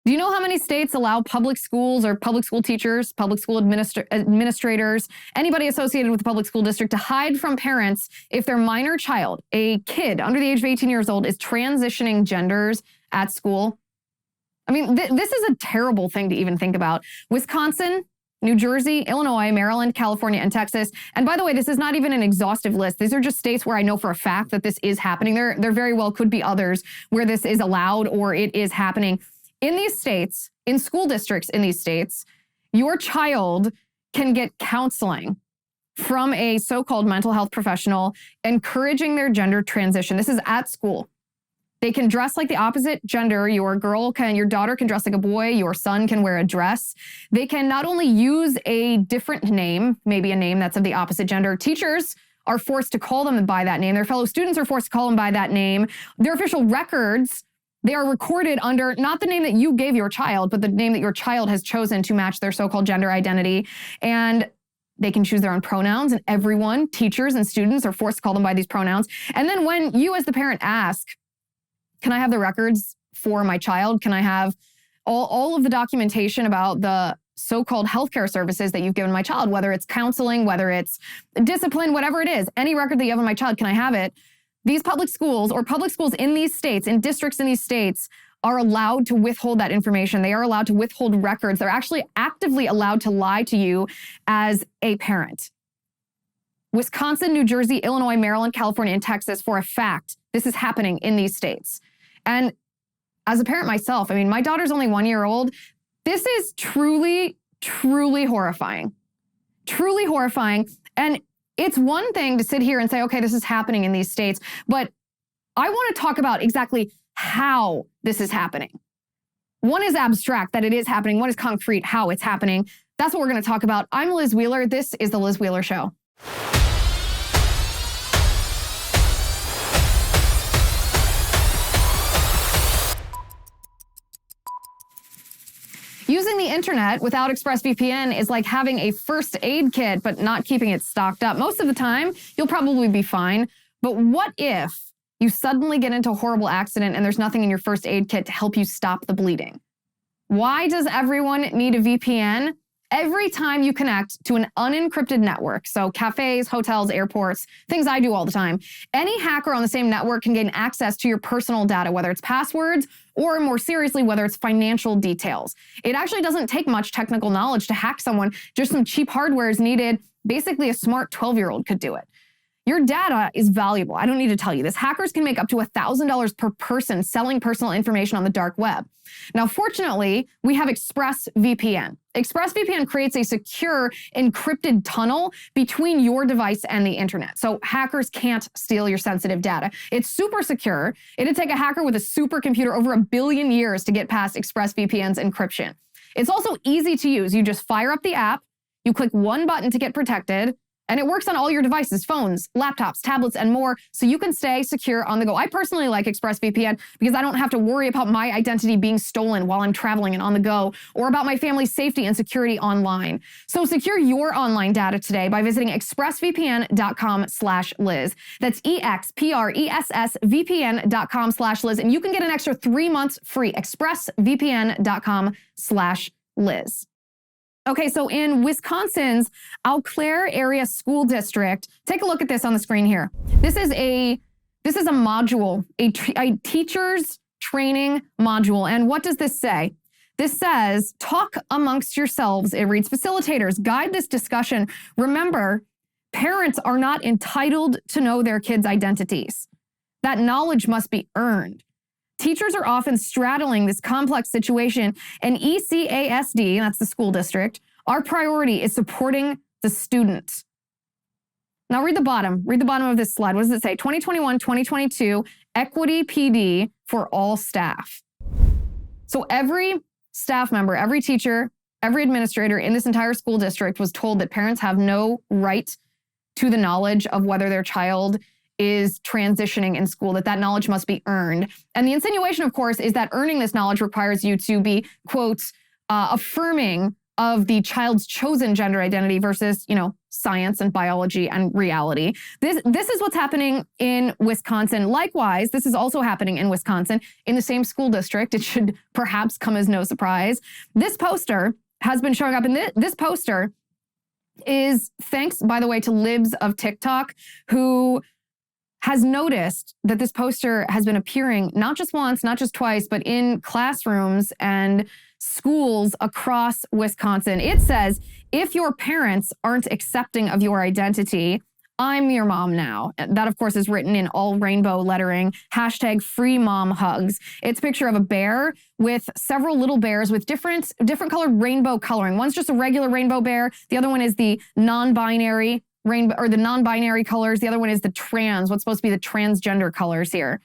Do you know how many states allow public schools or public school teachers, public school administrators, anybody associated with the public school district to hide from parents if their minor child, a kid under the age of 18 years old, is transitioning genders at school? I mean, this is a terrible thing to even think about. Wisconsin, New Jersey, Illinois, Maryland, California, and Texas. And by the way, this is not even an exhaustive list. These are just states where I know for a fact that this is happening. There very well could be others where this is allowed or it is happening. In these states, in school districts in these states, your child can get counseling from a so-called mental health professional encouraging their gender transition. This is at school. They can dress like the opposite gender. Your daughter can dress like a boy. Your son can wear a dress. They can not only use a different name, maybe a name that's of the opposite gender. Teachers are forced to call them by that name. Their fellow students are forced to call them by that name. Their official records, they are recorded under not the name that you gave your child, but the name that your child has chosen to match their so-called gender identity. And they can choose their own pronouns, and everyone, teachers and students, are forced to call them by these pronouns. And then when you as the parent ask, can I have the records for my child? Can I have all of the documentation about the so-called healthcare services that you've given my child, whether it's counseling, whether it's discipline, whatever it is, any record that you have on my child, can I have it? These public schools or public schools in these states, in districts in these states, are allowed to withhold that information. They are allowed to withhold records. They're actually actively allowed to lie to you as a parent. Wisconsin, New Jersey, Illinois, Maryland, California, and Texas, for a fact, this is happening in these states. And as a parent myself, I mean, my daughter's only 1 year old. This is truly, truly horrifying. Truly horrifying. And it's one thing to sit here and say, okay, this is happening in these states, but I want to talk about exactly how this is happening. One is abstract, that it is happening. One is concrete, how it's happening. That's what we're going to talk about. I'm Liz Wheeler. This is The Liz Wheeler Show. Using the internet without ExpressVPN is like having a first aid kit, but not keeping it stocked up. Most of the time, you'll probably be fine. But what if you suddenly get into a horrible accident and there's nothing in your first aid kit to help you stop the bleeding? Why does everyone need a VPN? Every time you connect to an unencrypted network, so cafes, hotels, airports, things I do all the time, any hacker on the same network can gain access to your personal data, whether it's passwords or more seriously, whether it's financial details. It actually doesn't take much technical knowledge to hack someone. Just some cheap hardware is needed. Basically, a smart 12-year-old could do it. Your data is valuable. I don't need to tell you this. Hackers can make up to $1,000 per person selling personal information on the dark web. Now, fortunately, we have ExpressVPN. ExpressVPN creates a secure, encrypted tunnel between your device and the internet, so hackers can't steal your sensitive data. It's super secure. It'd take a hacker with a supercomputer over 1 billion years to get past ExpressVPN's encryption. It's also easy to use. You just fire up the app, you click one button to get protected, and it works on all your devices, phones, laptops, tablets, and more, so you can stay secure on the go. I personally like ExpressVPN because I don't have to worry about my identity being stolen while I'm traveling and on the go, or about my family's safety and security online. So secure your online data today by visiting expressvpn.com/Liz. That's expressvpn.com/Liz, and you can get an extra 3 months free. expressvpn.com/Liz. Okay, so in Wisconsin's Eau Claire area school district, take a look at this on the screen here. This is a module, a teacher's training module. And what does this say? This says, talk amongst yourselves. It reads, facilitators, guide this discussion. Remember, parents are not entitled to know their kids' identities. That knowledge must be earned. Teachers are often straddling this complex situation, and ECASD, that's the school district, our priority is supporting the student. Now read the bottom of this slide. What does it say? 2021-2022 Equity PD for all staff. So every staff member, every teacher, every administrator in this entire school district was told that parents have no right to the knowledge of whether their child is transitioning in school, that knowledge must be earned. And the insinuation, of course, is that earning this knowledge requires you to be, quote, affirming of the child's chosen gender identity versus, science and biology and reality. This is what's happening in Wisconsin. Likewise, this is also happening in Wisconsin in the same school district. It should perhaps come as no surprise. This poster has been showing up, and this poster is thanks, by the way, to Libs of TikTok, who has noticed that this poster has been appearing not just once, not just twice, but in classrooms and schools across Wisconsin. It says, if your parents aren't accepting of your identity, I'm your mom now. That, of course, is written in all rainbow lettering, #FreeMomHugs. It's a picture of a bear with several little bears with different colored rainbow coloring. One's just a regular rainbow bear. The other one is the non-binary rainbow, or the non-binary colors. The other one is the what's supposed to be the transgender colors here.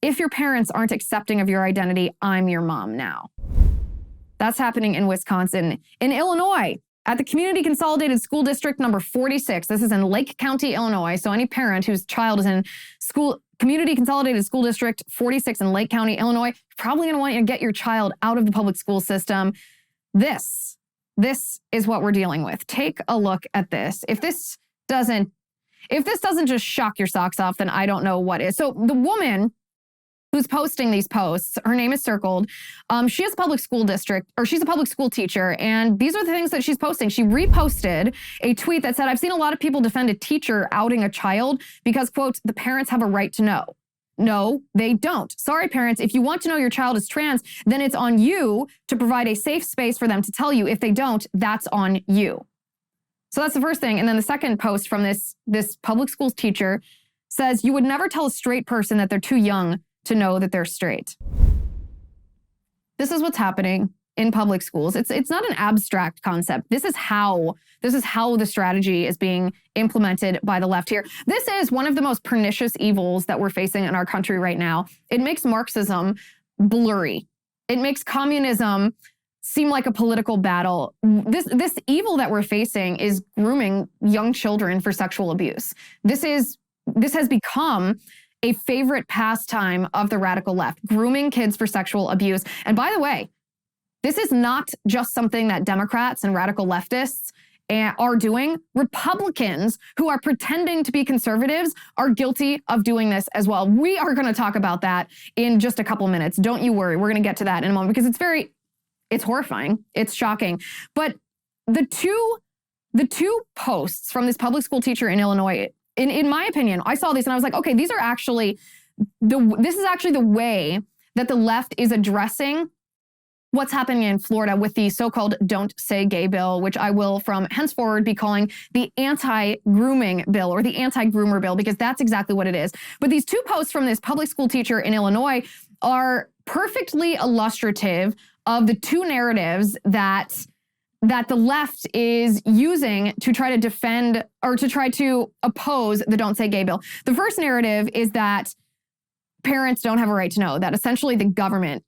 If your parents aren't accepting of your identity, I'm your mom now. That's happening in Wisconsin. In Illinois, at the Community Consolidated School District number 46, this is in Lake County, Illinois. So any parent whose child is in Community Consolidated School District 46 in Lake County, Illinois, you're probably gonna want to get your child out of the public school system. This is what we're dealing with. Take a look at this. If this doesn't just shock your socks off, then I don't know what is. So the woman who's posting these posts, her name is circled. She has a public school district, or she's a public school teacher, and these are the things that she's posting. She reposted a tweet that said, I've seen a lot of people defend a teacher outing a child because, quote, the parents have a right to know. No, they don't. Sorry, parents, if you want to know your child is trans, then it's on you to provide a safe space for them to tell you. If they don't, that's on you. So that's the first thing. And then the second post from this public school teacher says, you would never tell a straight person that they're too young to know that they're straight. This is what's happening in public schools. It's not an abstract concept. This is how the strategy is being implemented by the left here. This is one of the most pernicious evils that we're facing in our country right now. It makes Marxism blurry. It makes communism seem like a political battle. This evil that we're facing is grooming young children for sexual abuse. This has become a favorite pastime of the radical left, grooming kids for sexual abuse. And by the way, this is not just something that Democrats and radical leftists are doing. Republicans who are pretending to be conservatives are guilty of doing this as well. We are going to talk about that in just a couple minutes. Don't you worry. We're going to get to that in a moment because it's horrifying. It's shocking. But the two posts from this public school teacher in Illinois, in my opinion, I saw these and I was like, okay, this is actually the way that the left is addressing what's happening in Florida with the so-called Don't Say Gay bill, which I will from henceforward be calling the anti-grooming bill or the anti-groomer bill, because that's exactly what it is. But these two posts from this public school teacher in Illinois are perfectly illustrative of the two narratives that the left is using to try to defend or to try to oppose the Don't Say Gay bill. The first narrative is that parents don't have a right to know, that essentially the government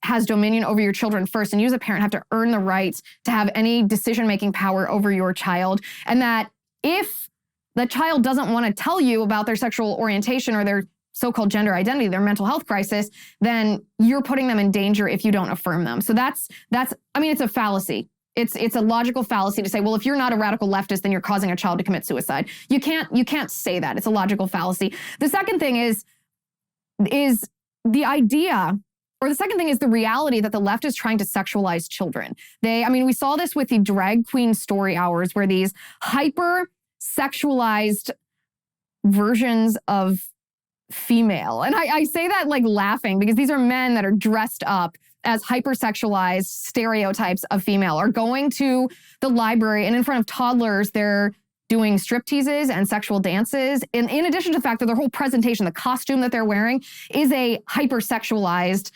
has dominion over your children first, and you as a parent have to earn the right to have any decision-making power over your child, and that if the child doesn't want to tell you about their sexual orientation or their so-called gender identity, their mental health crisis, then you're putting them in danger if you don't affirm them. So that's it's a fallacy. It's a logical fallacy to say, well, if you're not a radical leftist, then you're causing a child to commit suicide. You can't say that. It's a logical fallacy. The second thing is the idea, or the second thing is the reality that the left is trying to sexualize children. We saw this with the drag queen story hours, where these hyper sexualized versions of female, and I say that like laughing because these are men that are dressed up as hypersexualized stereotypes of female, are going to the library and in front of toddlers, they're doing strip teases and sexual dances. And in addition to the fact that their whole presentation, the costume that they're wearing is a hypersexualized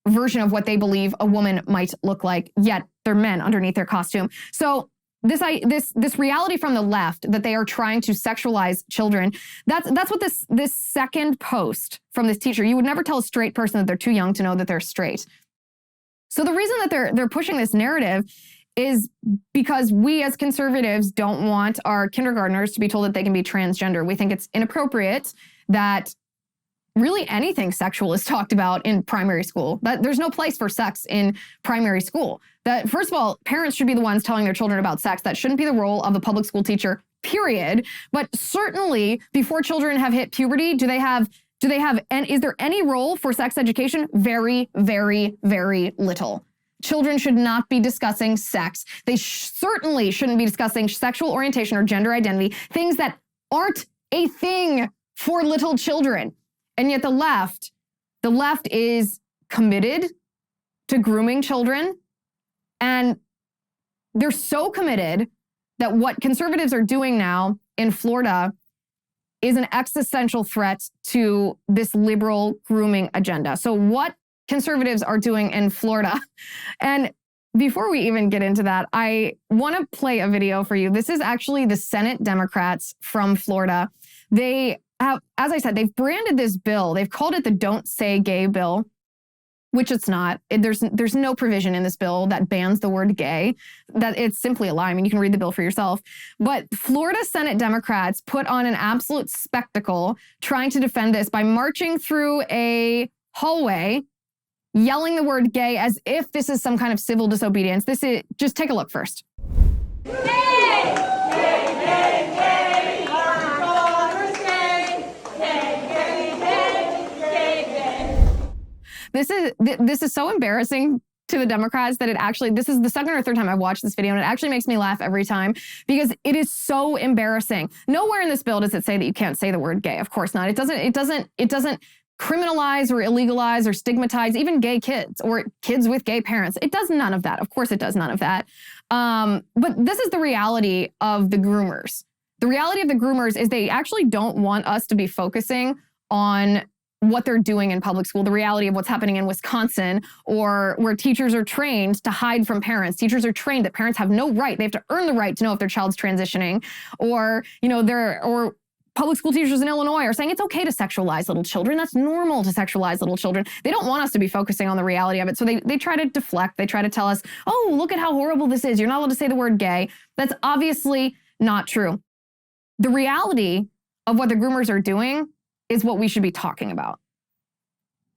version of what they believe a woman might look like, yet they're men underneath their costume. So this reality from the left that they are trying to sexualize children, that's what this second post from this teacher, you would never tell a straight person that they're too young to know that they're straight. So the reason that they're pushing this narrative is because we as conservatives don't want our kindergartners to be told that they can be transgender. We think it's inappropriate that really anything sexual is talked about in primary school. That there's no place for sex in primary school. That, first of all, parents should be the ones telling their children about sex. That shouldn't be the role of a public school teacher, period. But certainly before children have hit puberty, and is there any role for sex education? Very, very, very little. Children should not be discussing sex. They certainly shouldn't be discussing sexual orientation or gender identity, things that aren't a thing for little children. And yet the left is committed to grooming children. And they're so committed that what conservatives are doing now in Florida is an existential threat to this liberal grooming agenda. So what conservatives are doing in Florida, and before we even get into that, I want to play a video for you. This is actually the Senate Democrats from Florida. They have, as I said, they've branded this bill. They've called it the Don't Say Gay bill, which it's not. There's no provision in this bill that bans the word gay. That it's simply a lie. I mean, you can read the bill for yourself. But Florida Senate Democrats put on an absolute spectacle trying to defend this by marching through a hallway, yelling the word gay as if this is some kind of civil disobedience. Just take a look first. This is so embarrassing to the Democrats that this is the second or third time I've watched this video, and it actually makes me laugh every time because it is so embarrassing. Nowhere in this bill does it say that you can't say the word gay. Of course not. It doesn't criminalize or illegalize or stigmatize even gay kids or kids with gay parents. It does none of that. Of course it does none of that. But this is the reality of the groomers. The reality of the groomers is they actually don't want us to be focusing on what they're doing in public school, the reality of what's happening in Wisconsin, or where teachers are trained to hide from parents. Teachers are trained that parents have no right. They have to earn the right to know if their child's transitioning, or public school teachers in Illinois are saying it's okay to sexualize little children. That's normal to sexualize little children. They don't want us to be focusing on the reality of it. So they try to deflect. They try to tell us, oh, look at how horrible this is. You're not allowed to say the word gay. That's obviously not true. The reality of what the groomers are doing is what we should be talking about.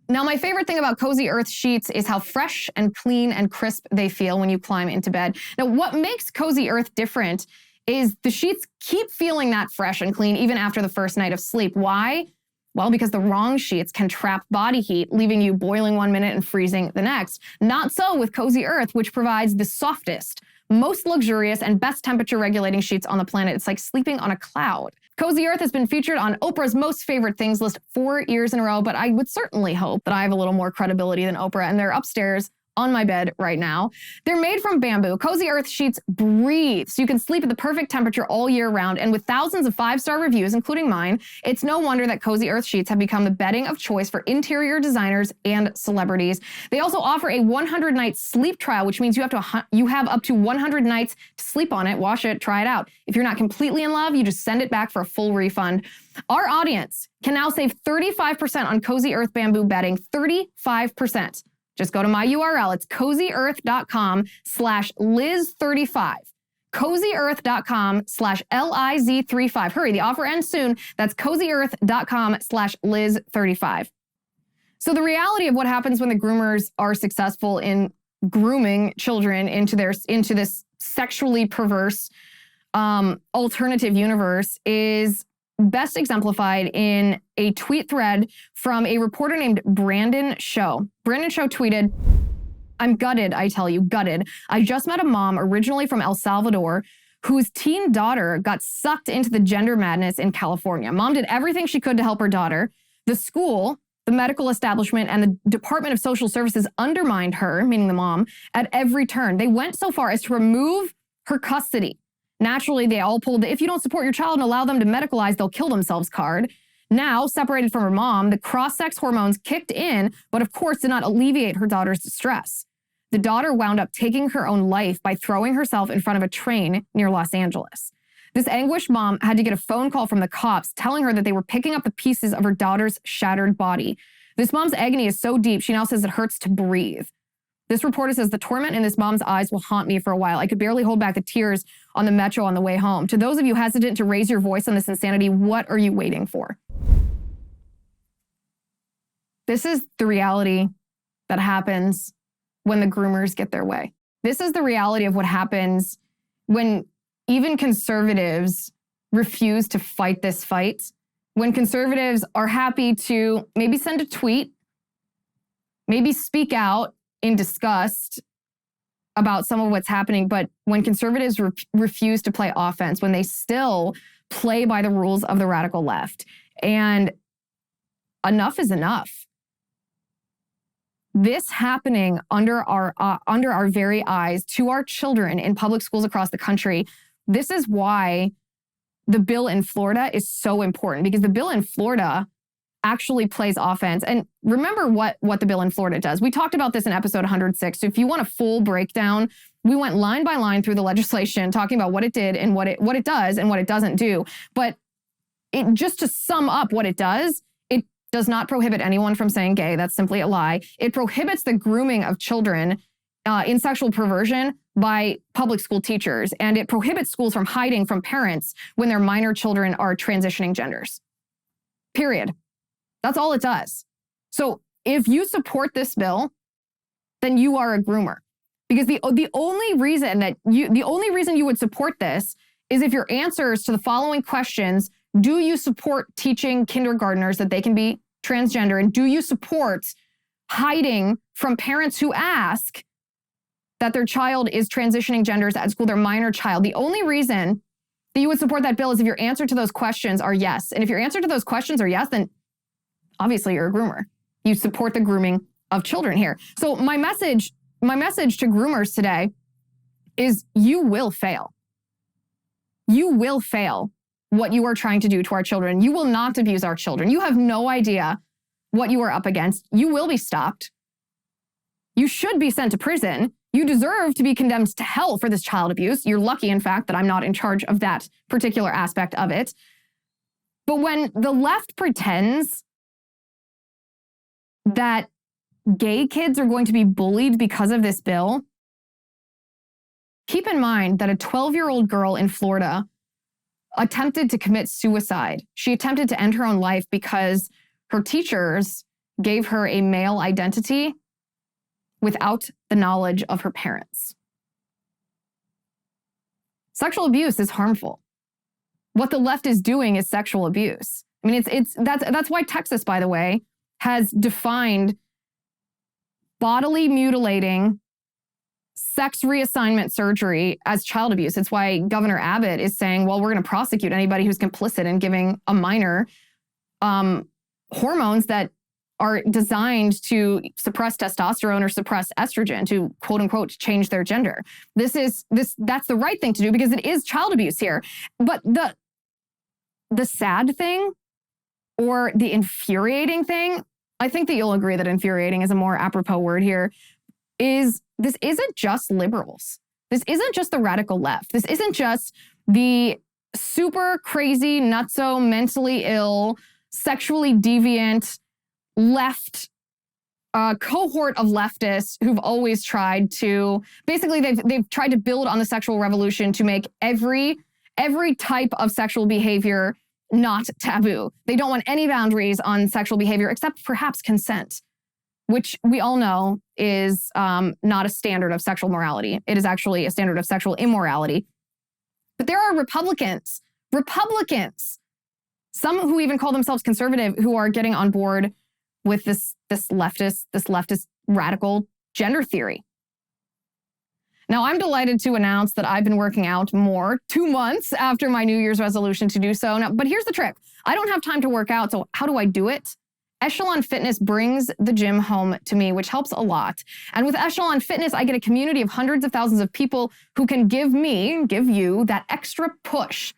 Now, my favorite thing about Cozy Earth sheets is how fresh and clean and crisp they feel when you climb into bed. Now, what makes Cozy Earth different is the sheets keep feeling that fresh and clean even after the first night of sleep. Why? Well, because the wrong sheets can trap body heat, leaving you boiling 1 minute and freezing the next. Not so with Cozy Earth, which provides the softest, most luxurious, and best temperature regulating sheets on the planet. It's like sleeping on a cloud. Cozy Earth has been featured on Oprah's most favorite things list 4 years in a row, but I would certainly hope that I have a little more credibility than Oprah, and they're upstairs on my bed right now. They're made from bamboo. Cozy Earth sheets breathe, so you can sleep at the perfect temperature all year round. And with thousands of 5-star reviews, including mine, it's no wonder that Cozy Earth sheets have become the bedding of choice for interior designers and celebrities. They also offer a 100-night sleep trial, which means you have up to 100 nights to sleep on it, wash it, try it out. If you're not completely in love, you just send it back for a full refund. Our audience can now save 35% on Cozy Earth bamboo bedding, 35%. Just go to my URL. It's cozyearth.com/Liz35. cozyearth.com/LIZ35. Hurry, the offer ends soon. That's cozyearth.com/Liz35. So the reality of what happens when the groomers are successful in grooming children into this sexually perverse alternative universe is best exemplified in a tweet thread from a reporter named Brandon Show. Brandon Show tweeted, "I'm gutted, I tell you, gutted. I just met a mom originally from El Salvador whose teen daughter got sucked into the gender madness in California. Mom did everything she could to help her daughter. The school, the medical establishment, and the Department of Social Services undermined her," meaning the mom, "at every turn. They went so far as to remove her custody. Naturally, they all pulled the 'if you don't support your child and allow them to medicalize, they'll kill themselves' card. Now, separated from her mom, the cross-sex hormones kicked in, but of course did not alleviate her daughter's distress. The daughter wound up taking her own life by throwing herself in front of a train near Los Angeles. This anguished mom had to get a phone call from the cops telling her that they were picking up the pieces of her daughter's shattered body. This mom's agony is so deep, she now says it hurts to breathe. This reporter says the torment in this mom's eyes will haunt me for a while. I could barely hold back the tears on the metro on the way home. To those of you hesitant to raise your voice on this insanity, what are you waiting for?" This is the reality that happens when the groomers get their way. This is the reality of what happens when even conservatives refuse to fight this fight. When conservatives are happy to maybe send a tweet, maybe speak out in disgust about some of what's happening, but when conservatives refuse to play offense, when they still play by the rules of the radical left, and enough is enough. This happening under our very eyes to our children in public schools across the country. This is why the bill in Florida is so important, because the bill in Florida actually plays offense. And remember what the bill in Florida does. We talked about this in episode 106. So if you want a full breakdown, we went line by line through the legislation, talking about what it did and what it does and what it doesn't do. But just to sum up what it does not prohibit anyone from saying gay. That's simply a lie. It prohibits the grooming of children in sexual perversion by public school teachers. And it prohibits schools from hiding from parents when their minor children are transitioning genders. Period. That's all it does. So if you support this bill, then you are a groomer. Because the only reason you would support this is if your answers to the following questions: do you support teaching kindergartners that they can be transgender? And do you support hiding from parents who ask that their child is transitioning genders at school, their minor child? The only reason that you would support that bill is if your answer to those questions are yes. And if your answer to those questions are yes, then obviously you're a groomer. You support the grooming of children here. So my message to groomers today is you will fail. You will fail what you are trying to do to our children. You will not abuse our children. You have no idea what you are up against. You will be stopped. You should be sent to prison. You deserve to be condemned to hell for this child abuse. You're lucky, in fact, that I'm not in charge of that particular aspect of it. But when the left pretends that gay kids are going to be bullied because of this bill, keep in mind that a 12-year-old girl in Florida attempted to commit suicide. She attempted to end her own life because her teachers gave her a male identity without the knowledge of her parents. Sexual abuse is harmful. What the left is doing is sexual abuse. I mean, that's why Texas, by the way, has defined bodily mutilating sex reassignment surgery as child abuse. It's why Governor Abbott is saying, well, we're going to prosecute anybody who's complicit in giving a minor hormones that are designed to suppress testosterone or suppress estrogen, to quote unquote change their gender. That's the right thing to do because it is child abuse here. But the sad thing, or the infuriating thing, I think that you'll agree that infuriating is a more apropos word here, is this isn't just liberals. This isn't just the radical left. This isn't just the super crazy, nutso, mentally ill, sexually deviant left cohort of leftists who've always tried to, basically they've tried to build on the sexual revolution to make every type of sexual behavior not taboo. They don't want any boundaries on sexual behavior except perhaps consent, which we all know is not a standard of sexual morality. It is actually a standard of sexual immorality. But there are Republicans, some who even call themselves conservative, who are getting on board with this leftist radical gender theory. Now, I'm delighted to announce that I've been working out more 2 months after my New Year's resolution to do so. Now, but here's the trick. I don't have time to work out, so how do I do it? Echelon Fitness brings the gym home to me, which helps a lot. And with Echelon Fitness, I get a community of hundreds of thousands of people who can give you that extra push.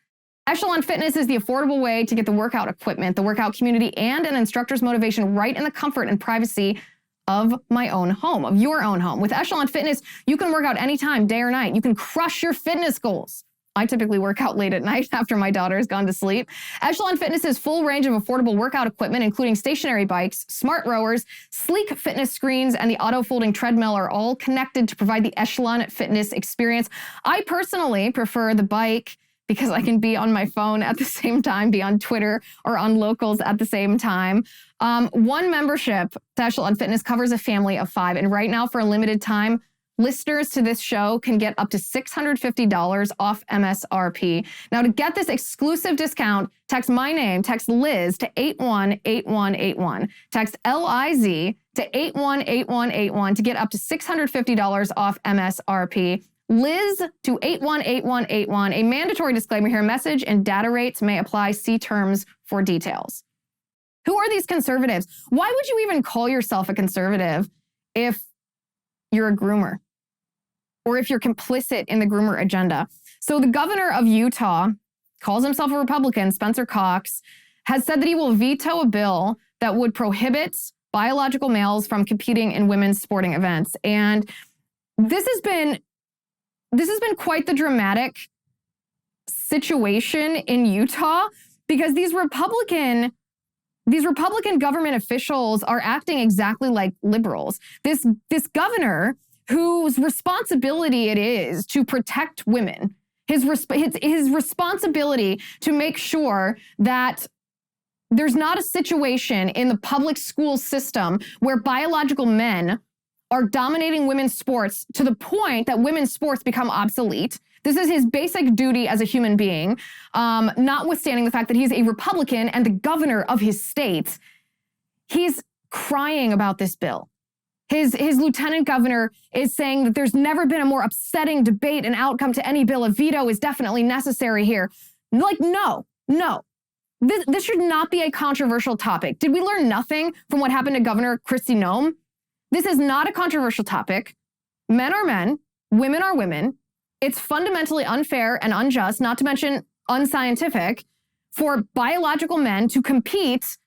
Echelon Fitness is the affordable way to get the workout equipment, the workout community, and an instructor's motivation right in the comfort and privacy of my own home, of your own home. With Echelon Fitness, you can work out anytime, day or night. You can crush your fitness goals. I typically work out late at night after my daughter has gone to sleep. Echelon Fitness's full range of affordable workout equipment, including stationary bikes, smart rowers, sleek fitness screens, and the auto-folding treadmill, are all connected to provide the Echelon Fitness experience. I personally prefer the bike because I can be on my phone at the same time, be on Twitter or on locals at the same time. One membership to Echelon Fitness covers a family of 5. And right now, for a limited time, listeners to this show can get up to $650 off MSRP. Now, to get this exclusive discount, text my name, text Liz to 818181. Text LIZ to 818181 to get up to $650 off MSRP. Liz to 818181. A mandatory disclaimer here: message and data rates may apply. See terms for details. Who are these conservatives? Why would you even call yourself a conservative if you're a groomer or if you're complicit in the groomer agenda? So the governor of Utah calls himself a Republican, Spencer Cox, has said that he will veto a bill that would prohibit biological males from competing in women's sporting events. And this has been quite the dramatic situation in Utah, because these Republican government officials are acting exactly like liberals. This governor, whose responsibility it is to protect women, his responsibility to make sure that there's not a situation in the public school system where biological men are dominating women's sports to the point that women's sports become obsolete. This is his basic duty as a human being, notwithstanding the fact that he's a Republican and the governor of his state. He's crying about this bill. His lieutenant governor is saying that there's never been a more upsetting debate and outcome to any bill. A veto is definitely necessary here. Like, no. This should not be a controversial topic. Did we learn nothing from what happened to Governor Kristi Noem? This is not a controversial topic. Men are men, women are women. It's fundamentally unfair and unjust, not to mention unscientific, for biological men to compete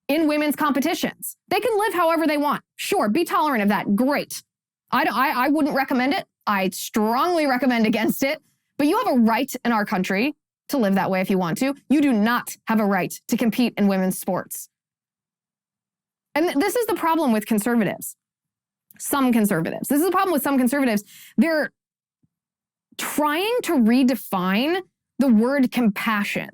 in women's competitions. They can live however they want. Sure, be tolerant of that. Great. I wouldn't recommend it. I strongly recommend against it. But you have a right in our country to live that way if you want to. You do not have a right to compete in women's sports. And this is the problem with conservatives. Some conservatives. This is the problem with some conservatives. They're trying to redefine the word compassion.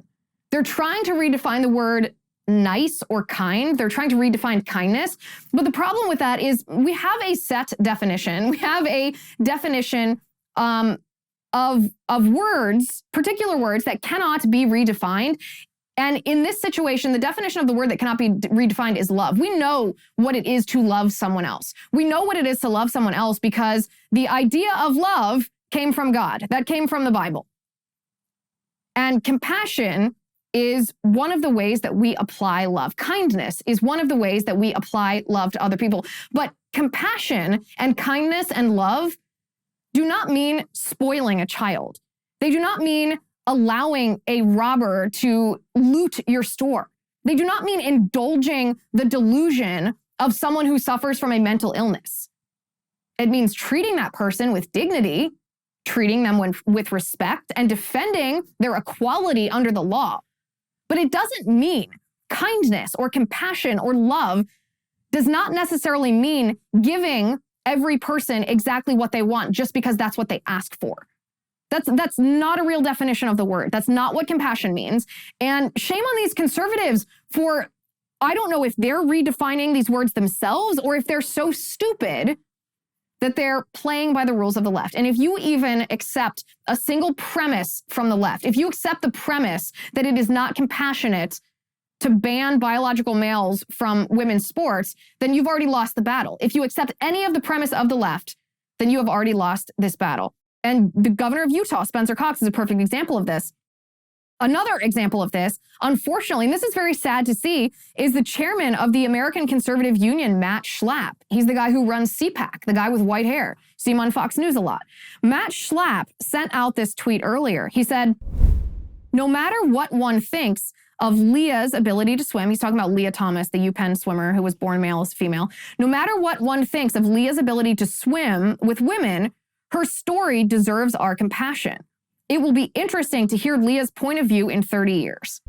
They're trying to redefine the word nice or kind. They're trying to redefine kindness. But the problem with that is we have a set definition. We have a definition of words, particular words that cannot be redefined. And in this situation, the definition of the word that cannot be redefined is love. We know what it is to love someone else. We know what it is to love someone else because the idea of love came from God. That came from the Bible. And compassion is one of the ways that we apply love. Kindness is one of the ways that we apply love to other people. But compassion and kindness and love do not mean spoiling a child. They do not mean allowing a robber to loot your store. They do not mean indulging the delusion of someone who suffers from a mental illness. It means treating that person with dignity, treating them with respect, and defending their equality under the law. But it doesn't mean kindness or compassion or love does not necessarily mean giving every person exactly what they want just because that's what they ask for. That's not a real definition of the word. That's not what compassion means. And shame on these conservatives for, I don't know if they're redefining these words themselves or if they're so stupid that they're playing by the rules of the left. And if you even accept a single premise from the left, if you accept the premise that it is not compassionate to ban biological males from women's sports, then you've already lost the battle. If you accept any of the premise of the left, then you have already lost this battle. And the governor of Utah, Spencer Cox, is a perfect example of this. Another example of this, unfortunately, and this is very sad to see, is the chairman of the American Conservative Union, Matt Schlapp. He's the guy who runs CPAC, the guy with white hair. See him on Fox News a lot. Matt Schlapp sent out this tweet earlier. He said, no matter what one thinks of Leah's ability to swim, he's talking about Leah Thomas, the UPenn swimmer who was born male as female. No matter what one thinks of Leah's ability to swim with women, her story deserves our compassion. It will be interesting to hear Leah's point of view in 30 years.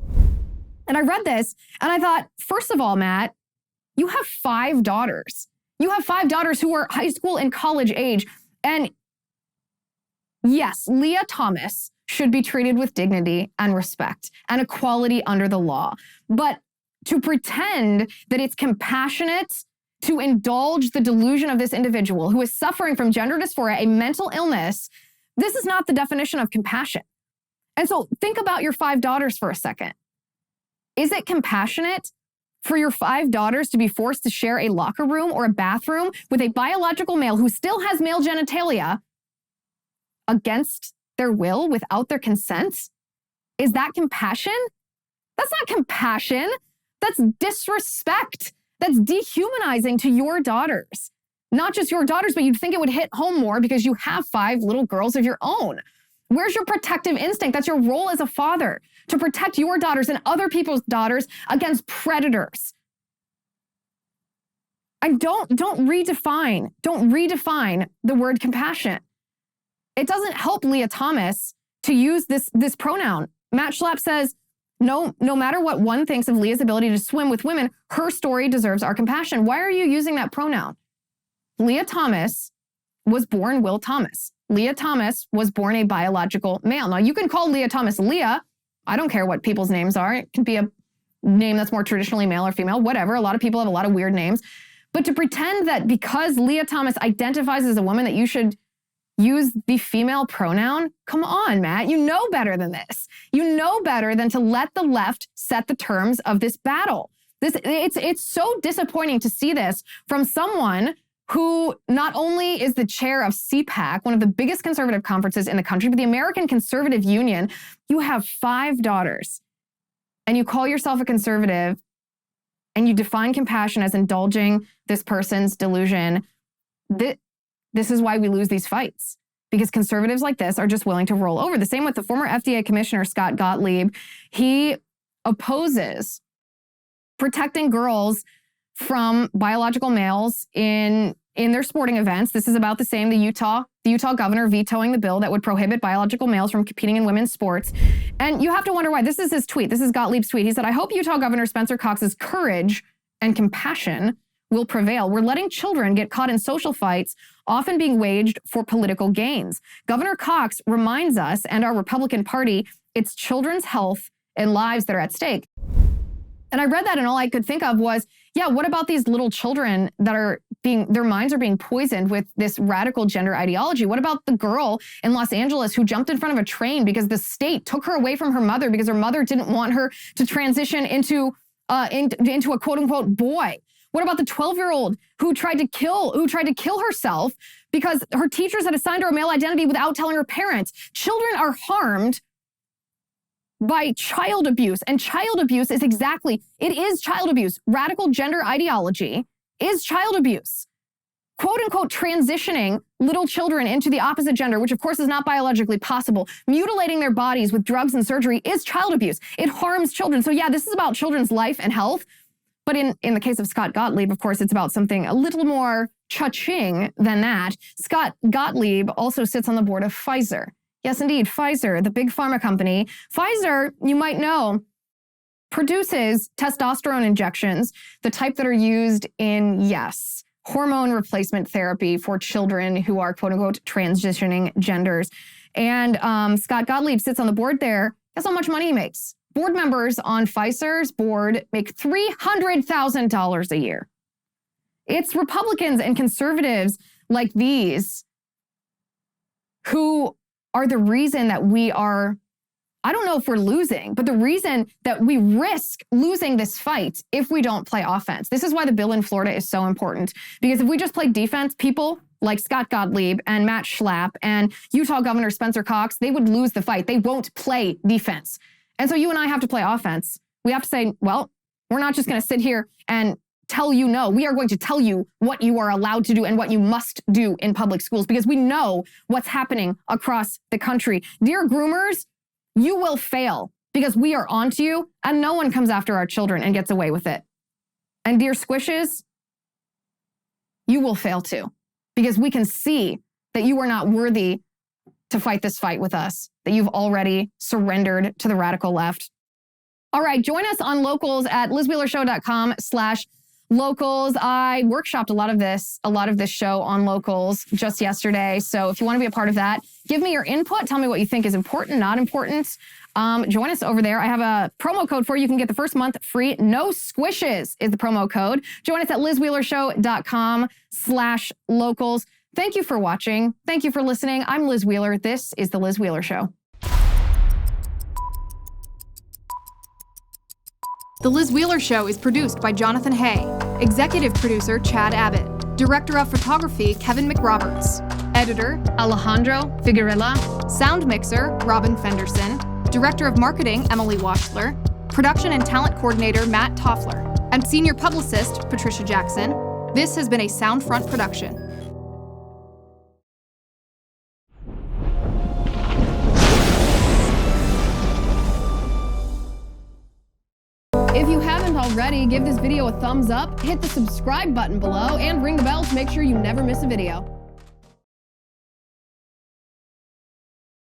And I read this and I thought, first of all, Matt, you have 5 daughters. You have 5 daughters who are high school and college age. And yes, Leah Thomas should be treated with dignity and respect and equality under the law. But to pretend that it's compassionate to indulge the delusion of this individual who is suffering from gender dysphoria, a mental illness, this is not the definition of compassion. And so think about your 5 daughters for a second. Is it compassionate for your 5 daughters to be forced to share a locker room or a bathroom with a biological male who still has male genitalia against their will, without their consent? Is that compassion? That's not compassion. That's disrespect. That's dehumanizing to your daughters. Not just your daughters, but you'd think it would hit home more because you have 5 little girls of your own. Where's your protective instinct? That's your role as a father, to protect your daughters and other people's daughters against predators. And don't redefine the word compassion. It doesn't help Leah Thomas to use this pronoun. Matt Schlapp says, no matter what one thinks of Leah's ability to swim with women, her story deserves our compassion. Why are you using that pronoun? Leah Thomas was born Will Thomas. Leah Thomas was born a biological male. Now, you can call Leah Thomas Leah. I don't care what people's names are. It can be a name that's more traditionally male or female, whatever. A lot of people have a lot of weird names. But to pretend that because Leah Thomas identifies as a woman that you should use the female pronoun, come on, Matt. You know better than this. You know better than to let the left set the terms of this battle. It's so disappointing to see this from someone who not only is the chair of CPAC, one of the biggest conservative conferences in the country, but the American Conservative Union. You have 5 daughters, and you call yourself a conservative, and you define compassion as indulging this person's delusion. This is why we lose these fights, because conservatives like this are just willing to roll over. The same with the former FDA Commissioner, Scott Gottlieb. He opposes protecting girls from biological males in their sporting events. This is about the same. The Utah governor vetoing the bill that would prohibit biological males from competing in women's sports. And you have to wonder why. This is his tweet. This is Gottlieb's tweet. He said, "I hope Utah Governor Spencer Cox's courage and compassion will prevail. We're letting children get caught in social fights, often being waged for political gains. Governor Cox reminds us and our Republican Party it's children's health and lives that are at stake." And I read that and all I could think of was, yeah, what about these little children that are their minds are being poisoned with this radical gender ideology? What about the girl in Los Angeles who jumped in front of a train because the state took her away from her mother because her mother didn't want her to transition into a quote unquote boy? What about the 12-year-old who tried to kill herself because her teachers had assigned her a male identity without telling her parents? Children are harmed by child abuse, and child abuse is child abuse. Radical gender ideology is child abuse. Quote unquote transitioning little children into the opposite gender, which of course is not biologically possible, mutilating their bodies with drugs and surgery is child abuse. It harms children. So yeah, this is about children's life and health. But in the case of Scott Gottlieb, of course, it's about something a little more cha-ching than that. Scott Gottlieb also sits on the board of Pfizer. Yes, indeed, Pfizer, the big pharma company. Pfizer, you might know, produces testosterone injections, the type that are used in, yes, hormone replacement therapy for children who are, quote unquote, transitioning genders. And Scott Gottlieb sits on the board there. Guess how much money he makes? Board members on Pfizer's board make $300,000 a year. It's Republicans and conservatives like these who are the reason that we are, I don't know if we're losing, but the reason that we risk losing this fight if we don't play offense. This is why the bill in Florida is so important. Because if we just play defense, people like Scott Gottlieb and Matt Schlapp and Utah Governor Spencer Cox, they would lose the fight. They won't play defense. And so you and I have to play offense. We have to say, well, we're not just going to sit here and tell you no. We are going to tell you what you are allowed to do and what you must do in public schools, because we know what's happening across the country. Dear groomers, you will fail because we are onto you and no one comes after our children and gets away with it. And dear squishes, you will fail too, because we can see that you are not worthy to fight this fight with us, that you've already surrendered to the radical left. All right, join us on Locals at lizwheelershow.com/Locals. Locals, I workshopped a lot of this show on Locals just yesterday. So if you want to be a part of that, give me your input. Tell me what you think is important, not important. Join us over there. I have a promo code for you. You can get the first month free. No squishes is the promo code. Join us at lizwheelershow.com/locals. Thank you for watching. Thank you for listening. I'm Liz Wheeler. This is The Liz Wheeler Show. The Liz Wheeler Show is produced by Jonathan Hay, executive producer Chad Abbott, director of photography Kevin McRoberts, editor Alejandro Figuerella, sound mixer Robin Fenderson, director of marketing Emily Washler, production and talent coordinator Matt Toffler, and senior publicist Patricia Jackson. This has been a Soundfront production. If you haven't already, give this video a thumbs up, hit the subscribe button below, and ring the bell to make sure you never miss a video.